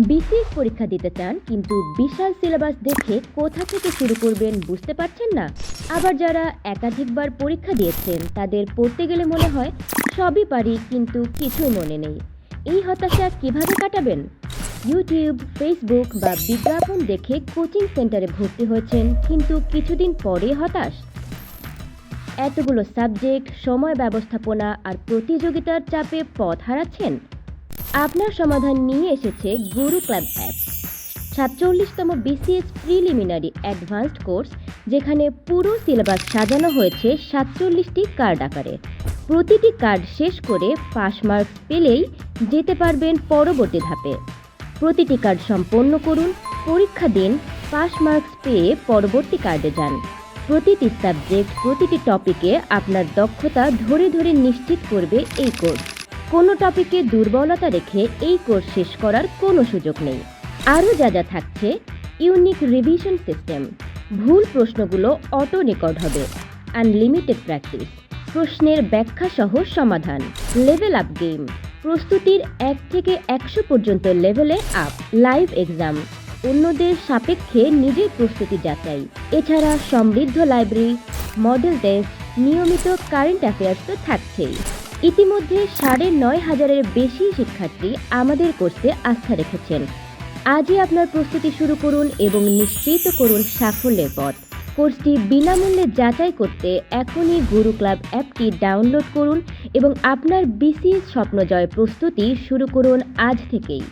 BCS পরীক্ষা দিতে চান কিন্তু বিশাল সিলেবাস দেখে কোথা থেকে শুরু করবেন বুঝতে পারছেন না। আবার যারা একাধিকবার পরীক্ষা দিয়েছেন তাদের পড়তে গেলে মনে হয় সবই পারি কিন্তু কিছুই মনে নেই। এই হতাশা কিভাবে কাটাবেন? ইউটিউব, ফেসবুক বা বিজ্ঞাপন দেখে কোচিং সেন্টারে ভর্তি হয়েছেন কিন্তু কিছুদিন পরে হতাশ। এতগুলো সাবজেক্ট, সময় ব্যবস্থাপনা আর প্রতিযোগিতার চাপে পথ হারাচ্ছেন। আপনার সমাধান নিয়ে এসেছে গুরু ক্লাব অ্যাপ, ৪৭তম বিসিএস প্রিলিমিনারি অ্যাডভান্সড কোর্স, যেখানে পুরো সিলেবাস সাজানো হয়েছে ৪৭টি কার্ড আকারে। প্রতিটি কার্ড শেষ করে পাস মার্কস পেলেই যেতে পারবেন পরবর্তী ধাপে। প্রতিটি কার্ড সম্পন্ন করুন, পরীক্ষা দিন, পাস মার্কস পেয়ে পরবর্তী কার্ডে যান। প্রতিটি সাবজেক্ট, প্রতিটি টপিকে আপনার দক্ষতা ধরে ধরে নিশ্চিত করবে এই কোর্স। কোনো টপিকে দুর্বলতা রেখে এই কোর্স শেষ করার কোনো সুযোগ নেই। আরও যা যা থাকছে: ইউনিক রিভিশন সিস্টেম, ভুল প্রশ্নগুলো অটো রেকর্ড হবে, আনলিমিটেড প্র্যাকটিস, প্রশ্নের ব্যাখ্যা সহ সমাধান, লেভেল আপ গেম, প্রস্তুতির ১ থেকে ১০০ পর্যন্ত লেভেলে আপ, লাইভ এক্সাম, অন্যদের সাপেক্ষে নিজের প্রস্তুতি যাচাই। এছাড়া সমৃদ্ধ লাইব্রেরি, মডেল টেস্ট, নিয়মিত কারেন্ট অ্যাফেয়ার্স তো থাকছেই। ইতিমধ্যে ৯,৫০০-এর বেশি শিক্ষার্থী আমাদের কোর্সে আস্থা রেখেছেন। আজই আপনার প্রস্তুতি শুরু করুন এবং নিশ্চিত করুন সাফল্যের পথ। কোর্সটি বিনামূল্যে যাচাই করতে এখনই গুরু ক্লাব অ্যাপটি ডাউনলোড করুন এবং আপনার বিসিএস স্বপ্নজয় প্রস্তুতি শুরু করুন আজ থেকেই।